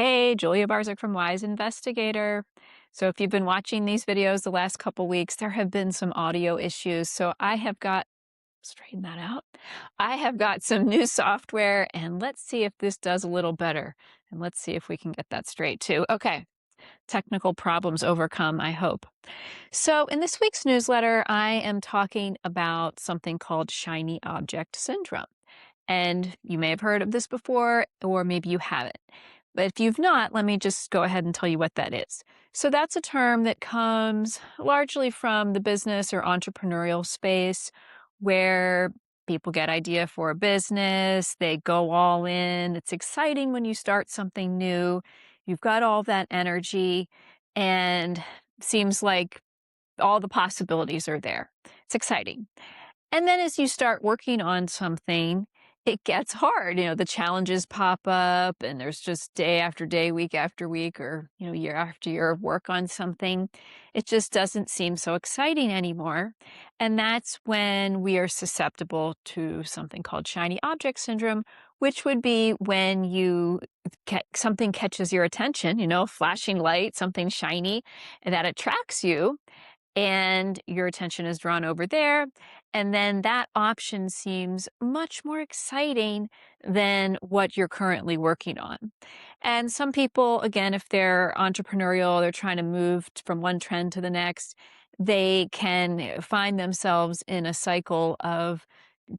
Hey, Julia Barzyk from Wise Investigator. So if you've been watching these videos the last couple weeks, there have been some audio issues. So I have got, straighten that out. I have got some new software and let's see if this does a little better. And let's see if we can get that straight too. Okay, technical problems overcome, I hope. So in this week's newsletter, I am talking about something called shiny object syndrome. And you may have heard of this before, or maybe you haven't. But if you've not, let me just go ahead and tell you what that is. So that's a term that comes largely from the business or entrepreneurial space where people get idea for a business, they go all in. It's exciting when you start something new. You've got all that energy and seems like all the possibilities are there. It's exciting. And then as you start working on something, it gets hard. The challenges pop up and there's just day after day, week after week, or, year after year of work on something. It just doesn't seem so exciting anymore. And that's when we are susceptible to something called shiny object syndrome, which would be when something catches your attention, flashing light, something shiny, and that attracts you and your attention is drawn over there. And then that option seems much more exciting than what you're currently working on. And some people, again, if they're entrepreneurial, they're trying to move from one trend to the next, they can find themselves in a cycle of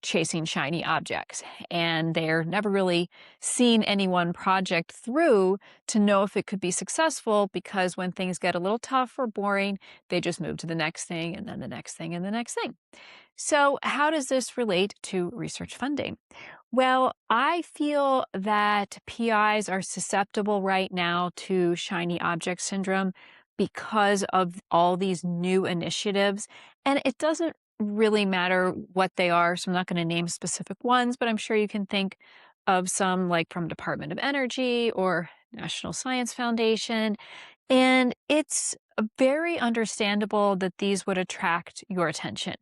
chasing shiny objects. And they're never really seen any one project through to know if it could be successful because when things get a little tough or boring, they just move to the next thing and then the next thing and the next thing. So how does this relate to research funding? Well, I feel that PIs are susceptible right now to shiny object syndrome because of all these new initiatives. And it doesn't really matter what they are. So I'm not going to name specific ones, but I'm sure you can think of some like from Department of Energy or National Science Foundation. And it's very understandable that these would attract your attention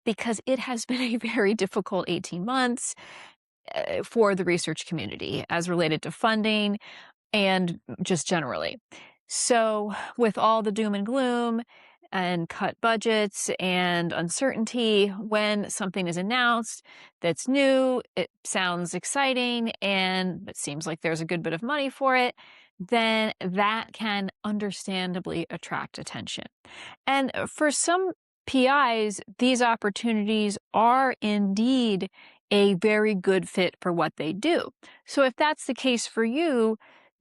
because it has been a very difficult 18 months for the research community as related to funding and just generally. So with all the doom and gloom and cut budgets and uncertainty, when something is announced that's new, it sounds exciting and it seems like there's a good bit of money for it, then that can understandably attract attention. And for some PIs, these opportunities are indeed a very good fit for what they do. So if that's the case for you,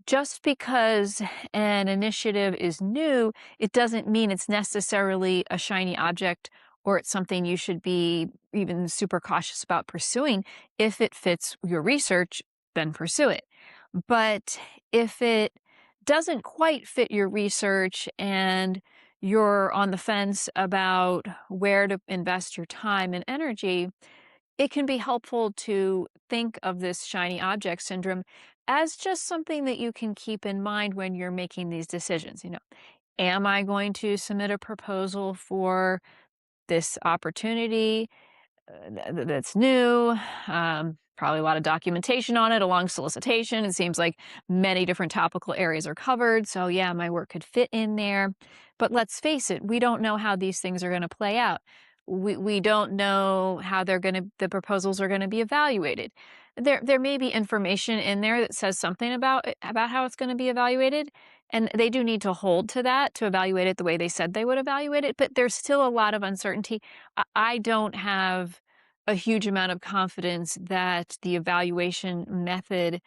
just because an initiative is new, it doesn't mean it's necessarily a shiny object or it's something you should be even super cautious about pursuing. If it fits your research, then pursue it. But if it doesn't quite fit your research and you're on the fence about where to invest your time and energy, it can be helpful to think of this shiny object syndrome as just something that you can keep in mind when you're making these decisions. Am I going to submit a proposal for this opportunity that's new? Probably a lot of documentation on it, a long solicitation. It seems like many different topical areas are covered. So yeah, my work could fit in there. But let's face it, we don't know how these things are going to play out. We don't know how the proposals are going to be evaluated. There may be information in there that says something about how it's going to be evaluated, and they do need to hold to that to evaluate it the way they said they would evaluate it, but there's still a lot of uncertainty. I don't have a huge amount of confidence that the evaluation method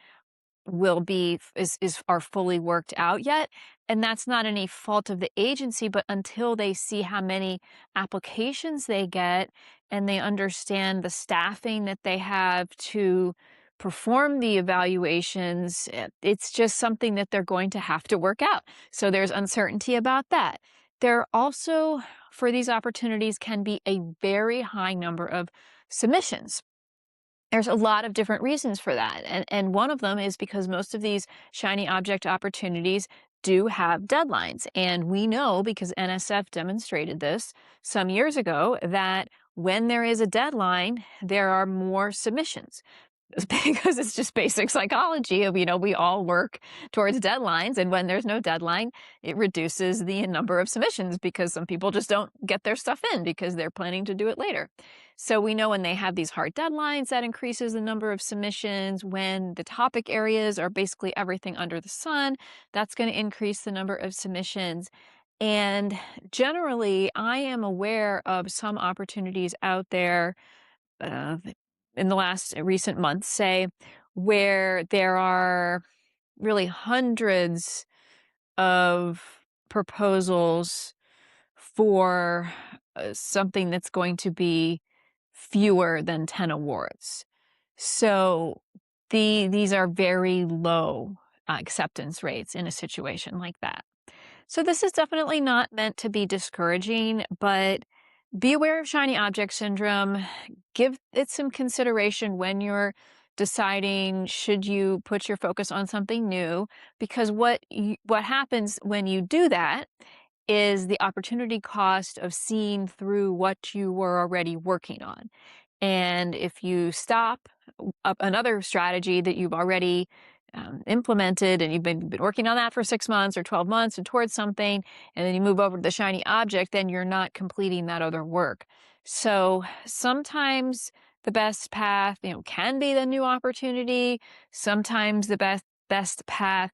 are fully worked out yet. And that's not any fault of the agency, but until they see how many applications they get and they understand the staffing that they have to perform the evaluations, it's just something that they're going to have to work out. So there's uncertainty about that. There also, for these opportunities, can be a very high number of submissions. There's a lot of different reasons for that. And one of them is because most of these shiny object opportunities do have deadlines. And we know, because NSF demonstrated this some years ago, that when there is a deadline, there are more submissions. because it's just basic psychology of, we all work towards deadlines. And when there's no deadline, it reduces the number of submissions because some people just don't get their stuff in because they're planning to do it later. So we know when they have these hard deadlines, that increases the number of submissions. When the topic areas are basically everything under the sun, that's going to increase the number of submissions. And generally, I am aware of some opportunities out there uh, in the last recent months, say, where there are really hundreds of proposals for something that's going to be fewer than 10 awards. So these are very low acceptance rates in a situation like that. So this is definitely not meant to be discouraging, but be aware of shiny object syndrome. Give it some consideration when you're deciding should you put your focus on something new, because what happens when you do that is the opportunity cost of seeing through what you were already working on. And if you stop another strategy that you've already implemented and you've been working on that for 6 months or 12 months and towards something, and then you move over to the shiny object, then you're not completing that other work. So sometimes the best path, can be the new opportunity. Sometimes the best path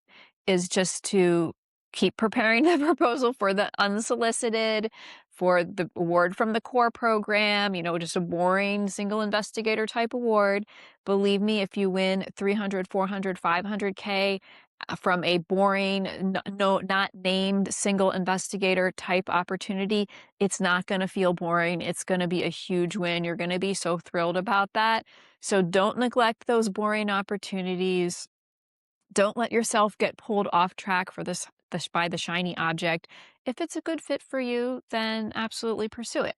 is just to keep preparing the proposal for the unsolicited, for the award from the core program, just a boring single investigator type award. Believe me, if you win 300, 400, 500K from a boring, no, not named single investigator type opportunity, it's not going to feel boring. It's going to be a huge win. You're going to be so thrilled about that. So don't neglect those boring opportunities. Don't let yourself get pulled off track by the shiny object. If it's a good fit for you, then absolutely pursue it.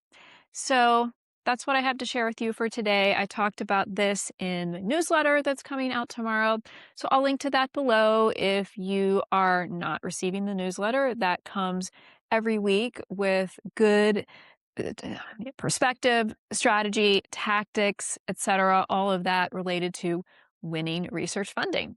So that's what I have to share with you for today. I talked about this in the newsletter that's coming out tomorrow. So I'll link to that below if you are not receiving the newsletter. That comes every week with good perspective, strategy, tactics, etc., all of that related to winning research funding.